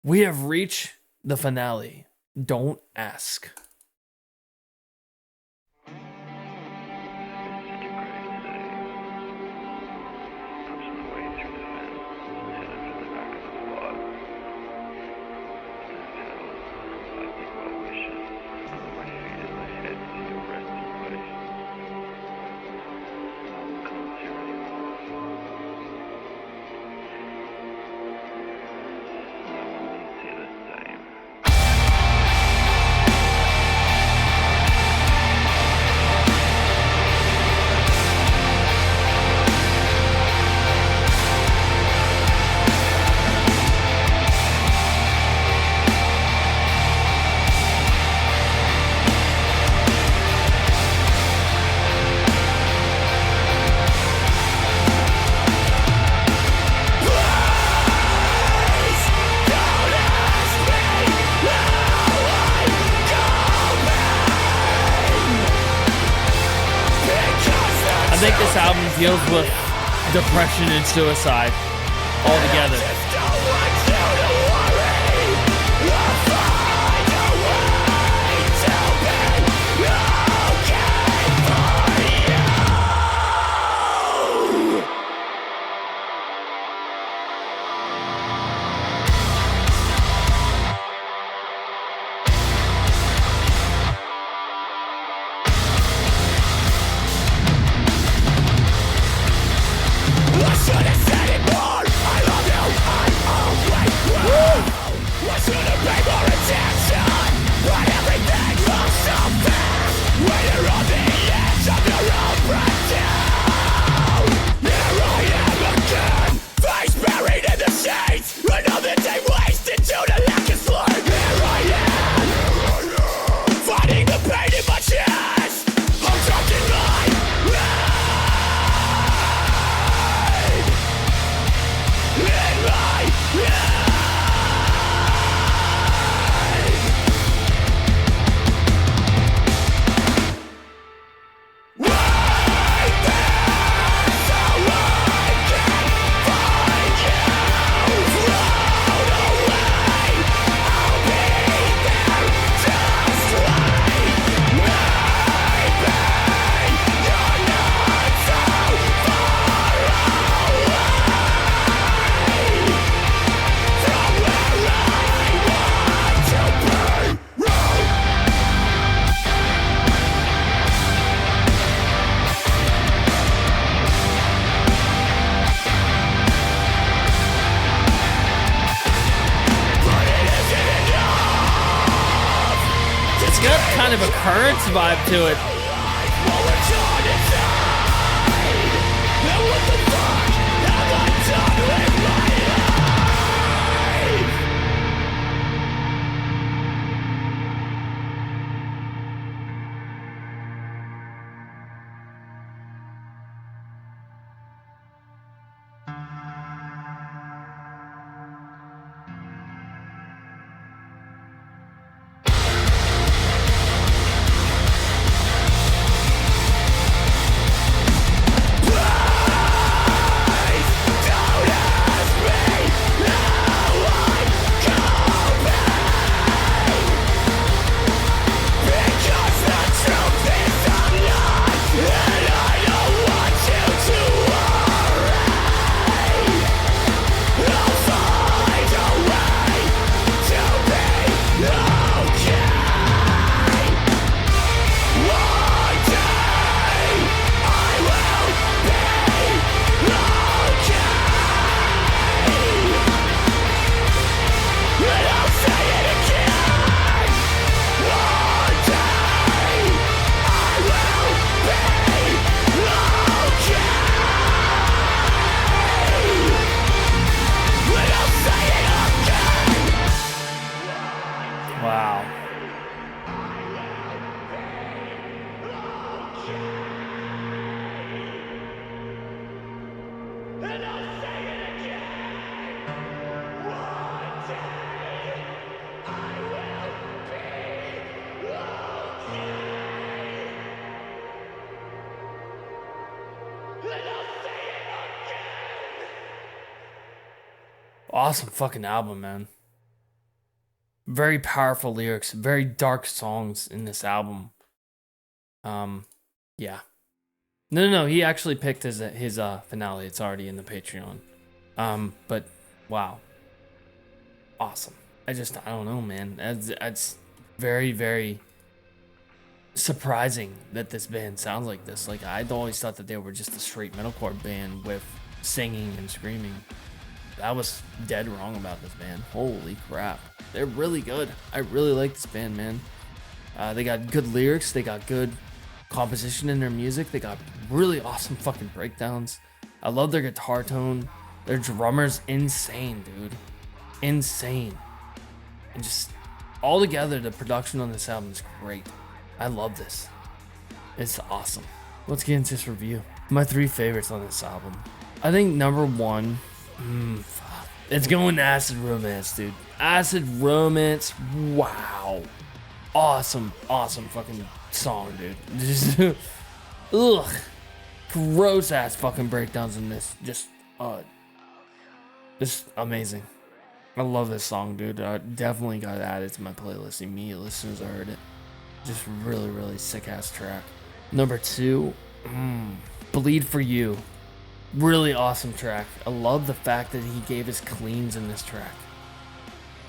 We have reached the finale. Don't ask. I think this album deals with depression and suicide all together. Kind of a Currents vibe to it. Awesome fucking album, man. Very powerful lyrics, very dark songs in this album. Yeah. No. He actually picked his finale. It's already in the Patreon. But wow, awesome. I don't know, man. That's very, very surprising that this band sounds like this. Like, I'd always thought that they were just a straight metalcore band with singing and screaming. I was dead wrong about this band. Holy crap. They're really good. I really like this band, man. They got good lyrics. They got good composition in their music. They got really awesome fucking breakdowns. I love their guitar tone. Their drummer's insane, dude. Insane. And just all together, the production on this album is great. I love this. It's awesome. Let's get into this review. My 3 favorites on this album. I think number 1, it's going to Acid Romance, dude. Acid Romance, wow. Awesome fucking song, dude. Just, ugh. Gross ass fucking breakdowns in this. Just amazing. I love this song, dude. Definitely got to add it to my playlist immediately as soon as I heard it. Just really, really sick ass track. Number 2, Bleed For You. Really awesome track. I love the fact that he gave us cleans in this track.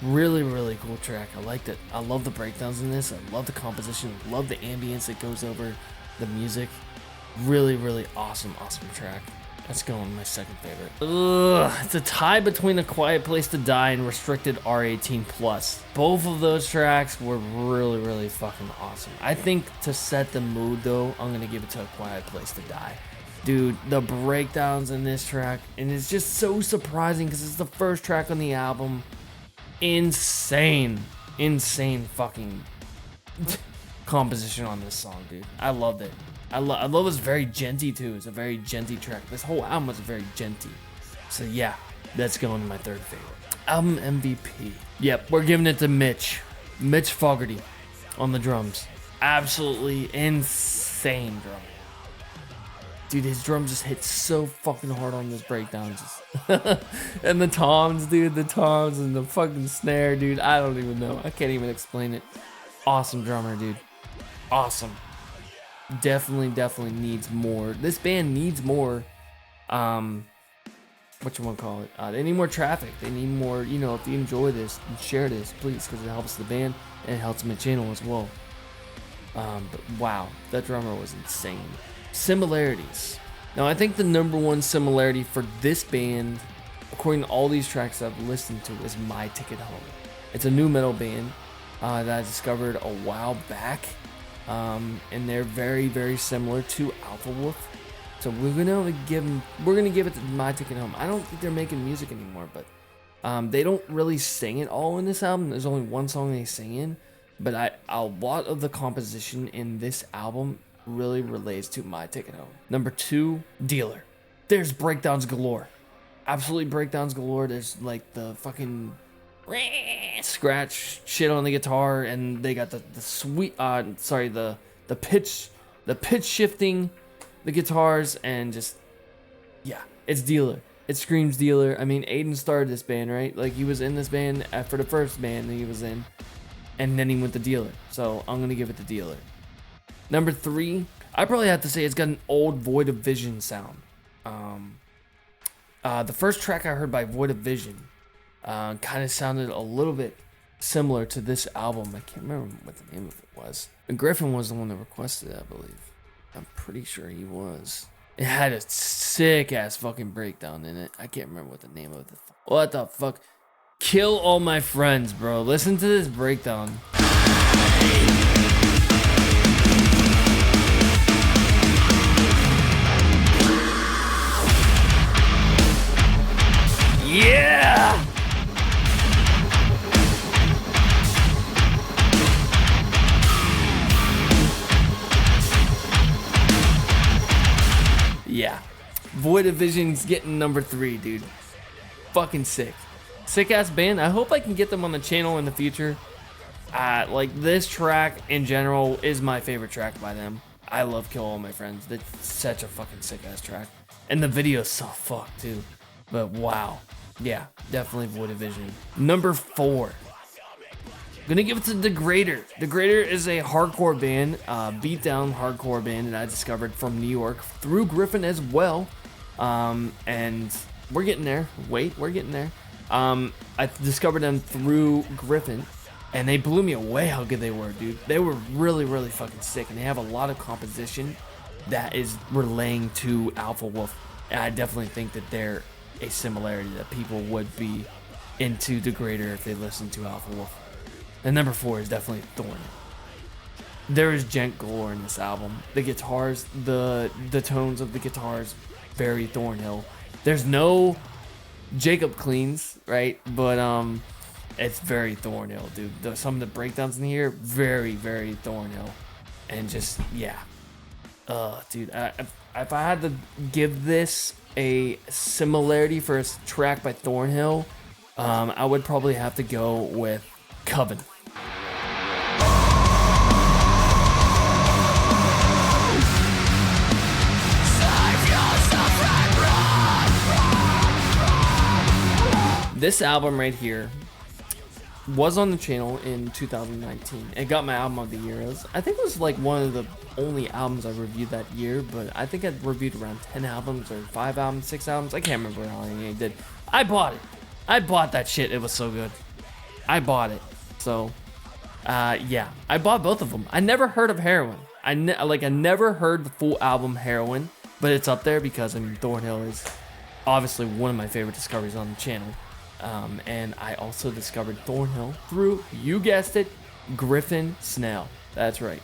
Really, really cool track. I liked it. I love the breakdowns in this. I love the composition. I love the ambience that goes over the music. Really, really awesome track. Let's go on my second favorite. It's a tie between A Quiet Place to Die and Restricted R18+. Both of those tracks were really, really fucking awesome. I think to set the mood though, I'm gonna give it to A Quiet Place to Die. Dude, the breakdowns in this track, and it's just so surprising because it's the first track on the album. Insane fucking composition on this song, dude. I loved it. I love it's very genty too. It's a very genty track. This whole album was very genty. So yeah, that's going to my 3rd favorite. Album MVP. Yep, we're giving it to Mitch Fogarty on the drums. Absolutely insane drum. Dude, his drum just hits so fucking hard on this breakdown. And the toms, dude, the toms and the fucking snare, dude. I don't even know. I can't even explain it. Awesome drummer, dude. Awesome. Definitely needs more. This band needs more. What you want to call it? They need more traffic. They need more. You know, if you enjoy this, share this, please, because it helps the band and it helps my channel as well. But wow, that drummer was insane. Similarities. Now, I think the number 1 similarity for this band, according to all these tracks I've listened to, is My Ticket Home. It's a new metal band that I discovered a while back. And they're very, very similar to Alpha Wolf. So we're gonna give it to My Ticket Home. I don't think they're making music anymore, but they don't really sing it all in this album. There's only one song they sing in, but a lot of the composition in this album really relates to My Ticket Home. Number 2, Dealer. There's breakdowns galore. Absolutely breakdowns galore. There's like the fucking scratch shit on the guitar, and they got the sweet the pitch shifting the guitars, and just yeah, it's Dealer. It screams Dealer. I mean, Aiden started this band, right? Like, he was in this band after the first band that he was in, and then he went to Dealer. So I'm gonna give it to Dealer. Number 3, I probably have to say it's got an old Void of Vision sound. The first track I heard by Void of Vision kind of sounded a little bit similar to this album. I can't remember what the name of it was. And Griffin was the one that requested it, I believe. I'm pretty sure he was. It had a sick ass fucking breakdown in it. I can't remember what the name of it. What the fuck? Kill All My Friends, bro. Listen to this breakdown. Yeah! Yeah. Void of Vision's getting number 3, dude. Fucking sick. Sick ass band. I hope I can get them on the channel in the future. Like, this track in general is my favorite track by them. I love Kill All My Friends. That's such a fucking sick ass track. And the video's so fucked too. But wow. Yeah, definitely Void of Vision. Number 4. Gonna give it to Degrader. Degrader is a hardcore band, beatdown hardcore band that I discovered from New York through Griffin as well. And we're getting there. Wait, we're getting there. I discovered them through Griffin, and they blew me away how good they were, dude. They were really, really fucking sick, and they have a lot of composition that is relaying to Alpha Wolf. And I definitely think that they're a similarity that people would be into Degrader if they listened to Alpha Wolf. And number 4 is definitely Thorn. There is gent galore in this album. The guitars, the tones of the guitars, very Thornhill. There's no Jacob cleans, right? But it's very Thornhill, dude. Some of the breakdowns in here, very, very Thornhill. And just, yeah. Dude, if I had to give this a similarity for a track by Thornhill, I would probably have to go with Coven. This album right here was on the channel in 2019. It got my album of the year. I think it was like one of the only albums I reviewed that year, but I think I reviewed around 10 albums or 5 albums, 6 albums. I can't remember how many I did. I bought it. I bought that shit. It was so good. I bought it. So, yeah. I bought both of them. I never heard of Heroin. I never heard the full album Heroin, but it's up there because, I mean, Thornhill is obviously one of my favorite discoveries on the channel. And I also discovered Thornhill through, you guessed it, Griffin Snell. That's right.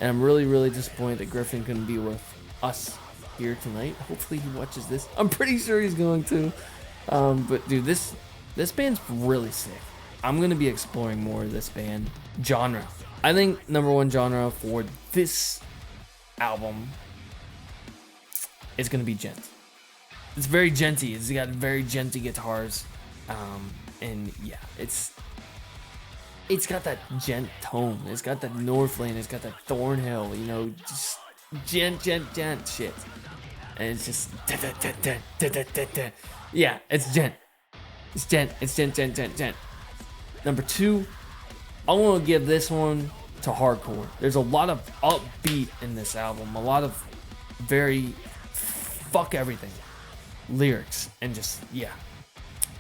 And I'm really, really disappointed that Griffin couldn't be with us here tonight. Hopefully he watches this. I'm pretty sure he's going to. But dude, this band's really sick. I'm going to be exploring more of this band. Genre. I think number 1 genre for this album is going to be gent. It's very genty. It's got very genty guitars. And yeah, it's got that gent tone. It's got that Northlane. It's got that Thornhill, you know, just gent shit. And it's just yeah, it's gent. It's gent. Number 2, I want to give this one to hardcore. There's a lot of upbeat in this album. A lot of very fuck everything lyrics and just, yeah.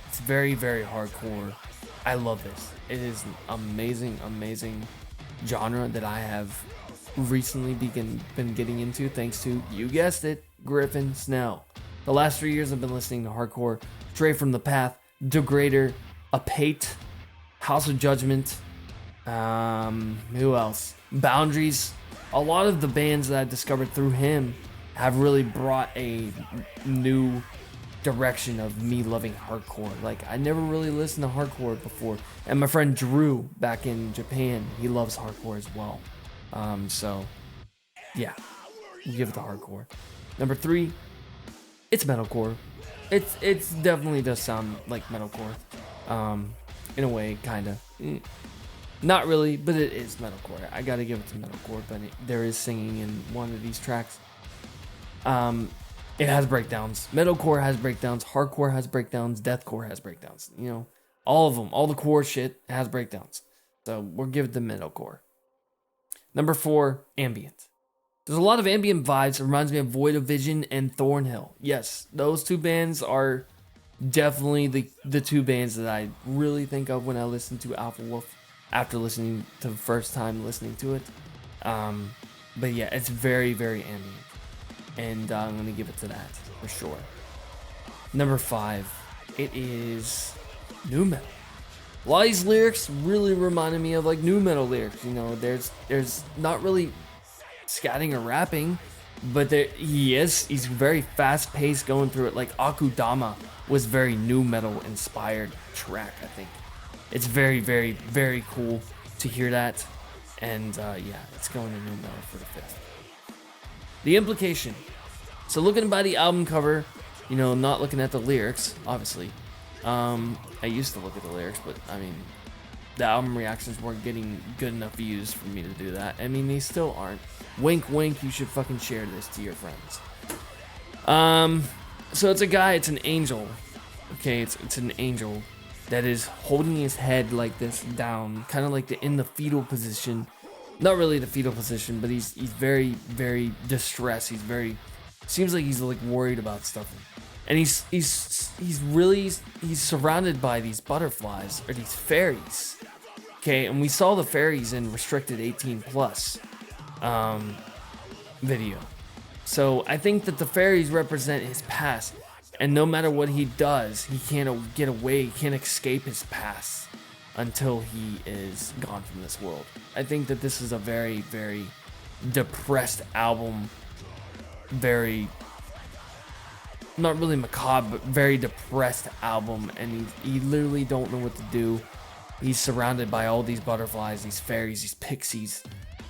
It's very, very hardcore. I love this. It is an amazing, amazing genre that I have recently been getting into thanks to, you guessed it, Griffin Snell. The last 3 years I've been listening to hardcore, Stray from the Path, Degrader, Apate, House of Judgment, who else? Boundaries. A lot of the bands that I discovered through him have really brought a new direction of me loving hardcore. Like, I never really listened to hardcore before, and my friend Drew back in Japan, he loves hardcore as well. So yeah, we'll give it to hardcore. Number 3, it's metalcore. It's definitely does sound like metalcore, in a way, kind of. Not really, but it is metalcore. I gotta give it to metalcore, but there is singing in one of these tracks. It has breakdowns. Metalcore has breakdowns. Hardcore has breakdowns. Deathcore has breakdowns. You know, all of them. All the core shit has breakdowns. So we'll give it to metalcore. Number 4, ambient. There's a lot of ambient vibes. It reminds me of Void of Vision and Thornhill. Yes, those 2 bands are definitely the 2 bands that I really think of when I listen to Alpha Wolf after listening to the first time listening to it. But yeah, it's very, very ambient. And I'm going to give it to that, for sure. Number 5, it is nu metal. A lot of these lyrics really reminded me of like nu metal lyrics. You know, there's not really scatting or rapping, but he's very fast paced going through it. Like Akudama was very nu metal inspired track, I think. It's very, very, very cool to hear that. And yeah, it's going to nu metal for the 5th. The implication. So looking by the album cover, you know, not looking at the lyrics, obviously. I used to look at the lyrics, but I mean, the album reactions weren't getting good enough views for me to do that. I mean, they still aren't. Wink, wink, you should fucking share this to your friends. So it's a guy, it's an angel. Okay, it's an angel. that is holding his head like this down, kind of like in the fetal position. Not really the fetal position, but he's very, very distressed. Seems like he's like worried about stuff. And he's surrounded by these butterflies, or these fairies. Okay, and we saw the fairies in restricted 18 plus video. So I think that the fairies represent his past, and no matter what he does, he can't get away, he can't escape his past until he is gone from this world. I think that this is a very, very depressed album, very, not really macabre, but very depressed album, and he literally don't know what to do. He's surrounded by all these butterflies, these fairies, these pixies,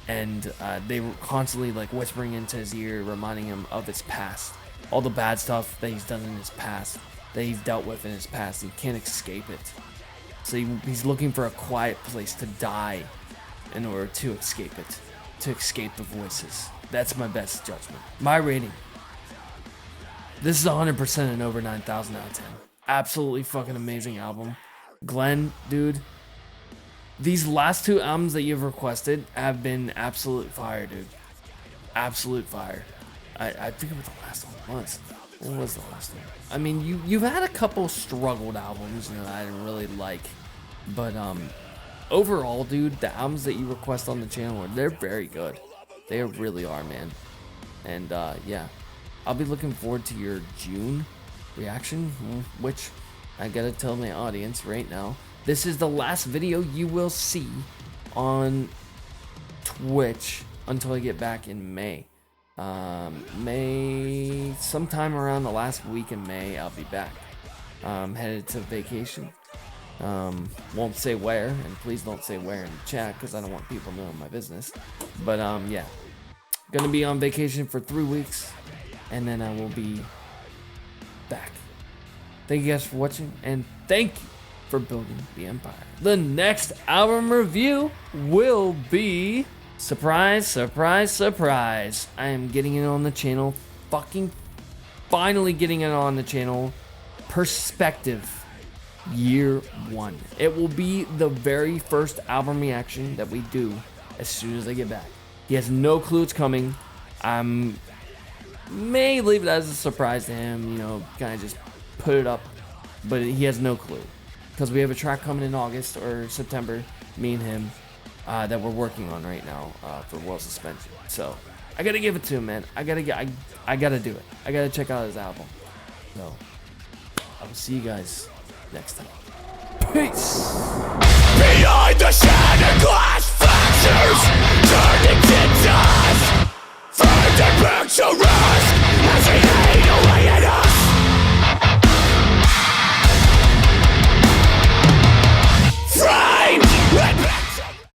and they were constantly like whispering into his ear, reminding him of his past, all the bad stuff that he's done in his past, that he's dealt with in his past. He can't escape it, so he's looking for a quiet place to die in order to escape it, to escape the voices. That's my best judgment. My rating: this is 100% an over 9,000 out of 10. Absolutely fucking amazing album. Glenn, dude, these last 2 albums that you've requested have been absolute fire, dude. Absolute fire. I forget what the last one was. What was the last one? I mean, you've had a couple struggled albums, that I didn't really like, but overall, dude, the albums that you request on the channel, they're very good. They really are, man. And yeah, I'll be looking forward to your June reaction, which I gotta tell my audience right now, this is the last video you will see on Twitch until I get back in May. Sometime around the last week in May, I'll be back. Headed to vacation. Won't say where, and please don't say where in the chat, because I don't want people knowing my business. But yeah, gonna be on vacation for 3 weeks, and then I will be back. Thank you guys for watching, and thank you for building the empire. The next album review will be, surprise, surprise, surprise, I am getting it on the channel, finally getting it on the channel, Perspective Year 1. It will be the very first album reaction that we do as soon as I get back. He has no clue it's coming. May leave it as a surprise to him, kind of just put it up, but he has no clue, because we have a track coming in August or September, me and him, that we're working on right now for World Suspension. So I gotta give it to him, man. I gotta do it. I gotta check out his album. So I will see you guys next time. Peace.